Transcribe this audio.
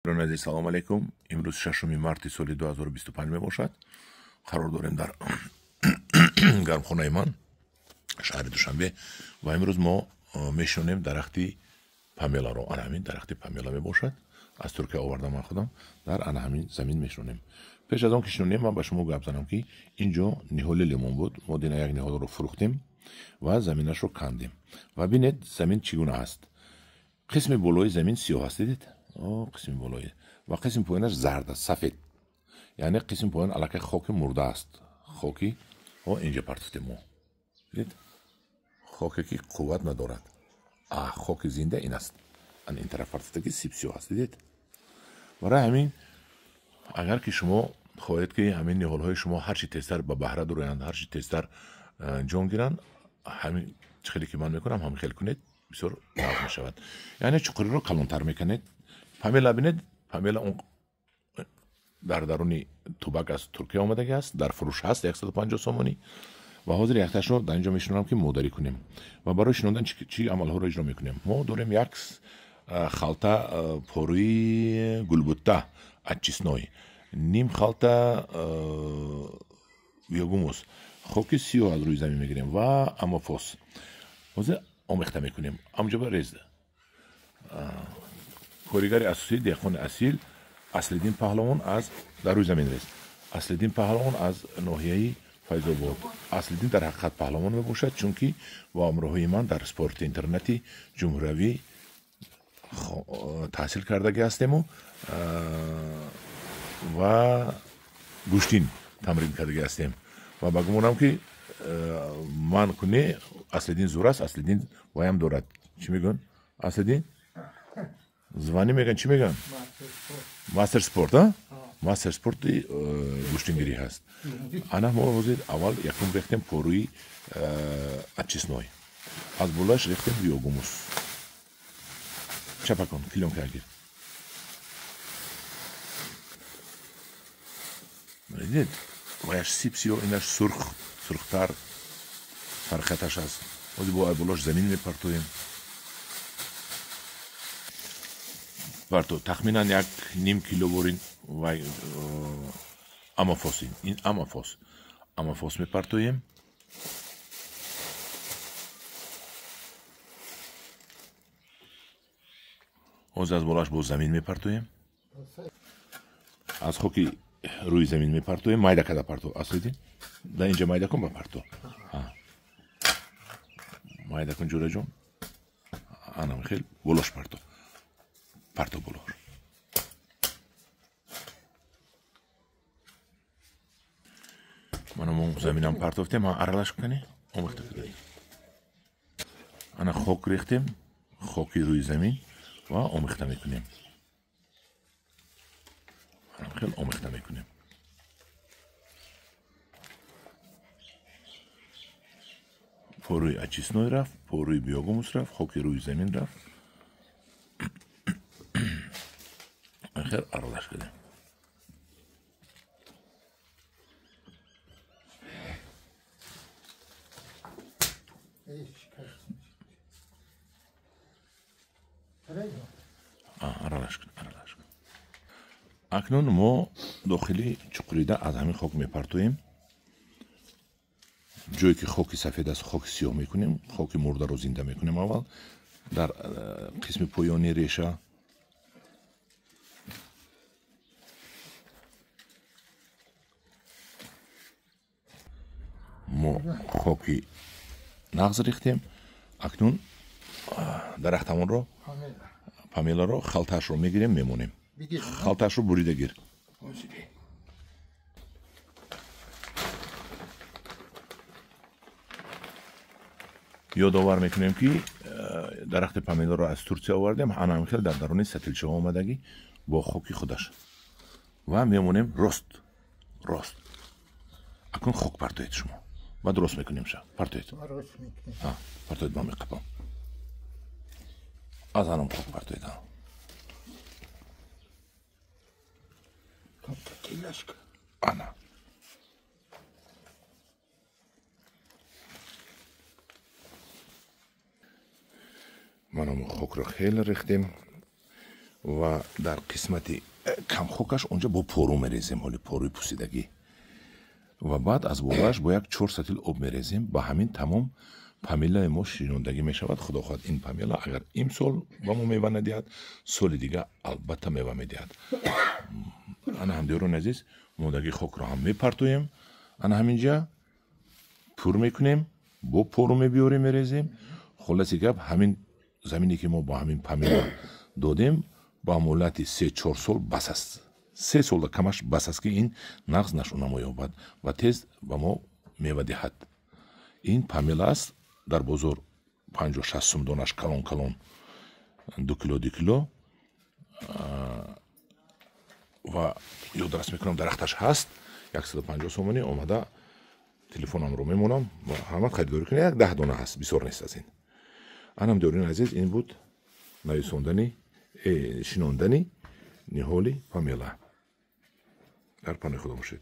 عزیز سلام علیکم. امروز 6 مارس سال 2025 میباشد. قرار داریم در گرمخانه من شهر دوشنبه و امروز ما میشونیم درختی پامیلا رو. آن همین درختی پامیلا میباشد. از ترکیه آوردم من خودم. در آن همین زمین میشونیم. پیش از آن که شونیم من با شما گپ زنم که اینجا نهال لیمون بود. ما دینا یک نهال رو فروختیم و زمینش رو کندیم. و ببینید زمین چگونه است. قسم بالای زمین سیاه است دیدید؟ قسم بالای و قسم پایینش زرد است، سفید. یعنی قسم پایین علاقه خاک مرده است. خاکی اینجا پرتفتیم ما. دیدید؟ خاکی که قوت ندارد. خاک زنده این است. این طرف پرتفته که سیب سیاه است دیدید؟ برای همین اگر که شما خواهید که همین نهال های شما هر چی تیزتر به بهره دارند، هر چی تیزتر جان گیرند، همین خیلی که من میکنم همین خیلی کنید بسیار ناز می شود. یعنی چقدر رو کلانتر میکنید. پامیلا بینید، پامیلا اون در درونی توبک از ترکیه آمده است، در فروش هست 150 سومانی و حاضر یختش رو در اینجا میشونم که مودری کنیم و برای شنوندن چی عمل ها رو اجرا میکنیم. ما داریم یک خالطه پوری گلبوتا اچیسنوی، نیم خالطه ویوگوموس، خاک سیاه از روی زمین میگیریم و امافوس حاضر آمیخته میکنیم. امجا بریز کارگر اساسی دهقان اصیل اصلدین پهلوان از در روی زمین ریز. اصلدین پهلوان از ناحیه فیض‌آباد. اصلدین در حقیقت پهلوان میباشد چون که با همراهی من در سپورت اینترنتی جمهوری تحصیل کرده هستیم و گوشتین تمرین کرده هستیم و بگمونم که من کنه اصلدین زور است. اصلدین وایم دارد. چی میگن؟ اصلدین زبانی میگن چی میگن؟ ماستر سپورت. ماستر سپورت گوشتینگیری هست. انا ما روزید اول یکم ریختیم پوروی اچیسنوی، از بولاش ریختیم ویوگوموس. چپا کن کلیون کرگیر. دیدید؟ وایش سیب سیاه اینش سرختر فرقتش هست. ولی با بولاش زمین میپرتویم. تخمینا یک نیم کیلو برین و امافوسین. این امافوس میپرتویم. از بولاش با زمین میپرتویم. از خاکی روی زمین میپرتویم. مایده کده پرتو اصلیدین در اینجا مایده کن بپرتو. مایده کن جوره جون. آنم خیلی بولاش پرتو بولور. منم زمینم پرتوفتیم. ارالش کنی آمیخته کنی. انا خاک ریختیم، خاکی روی زمین و آمیخته میکنیم. خیلی آمیخته میکنیم. پوروی اچیسنوی رفت، پوروی بیوگوموس رفت، خاکی روی زمین رفت. خیلی ارالش کنیم. ارالش کن. اکنون ما داخلی چقریده از همین خاک میپرتویم. جایی که خاک سفید است خاک سیاه میکنیم. خاک مرده رو زنده میکنیم. اول در قسم پایانی ریشه ما خاکی نغز ریختیم. اکنون درختمون رو پامیلا رو خالتش رو میگیریم میمونیم. خالتش رو بریده گیر. یادآور میکنیم که درخت پامیلا رو از ترکیه آوردیم. همین خیلی در درون ستیلچه آمدگی با خاکی خودش و میمونیم راست. اکنون خاک پرتوید شما و درست میکنیم شما پرتوید. پرتوید من میقپم. از آنم خاک پرتوید. آنا منم خاک رو خیلی ریختیم و در قسمت کمخوکش اونجا با پارو میریزیم، حالی پاروی پوسیدگی. و بعد از بالایش با یک 4 سطل آب میریزیم. با همین تمام پامیلای ما شیرینندگی میشود. خدا خواهد این پامیلا اگر امسال با ما میوه ندهد، سال دیگه البته میوه میدهد. انا همدیگران عزیز، مودگی خوک رو هم میپرتویم. انا همینجا پر میکنیم، با پارو میبیاریم میریزیم. خلاصی گپ همین زمینی که ما با همین پامیلا دادیم با مولتی 3-4 سال بس است. 3 سال کمش بس است که این نقص نشو یابد و تیز با ما میوه دهد. این پامیلا است در بازار 50-60 سوم دانش کلان 2 کیلو و یادداشت میکنم درختش هست 150 سومانی. اومده تلفنم رو میمونم و همه خریداری کنه. یک 10 دانه هست، بسیار نیست از این. انم دورین عزیز، این بود نویساندنی شیناندنی نهالی پامیلا. در پناه خدا باشید.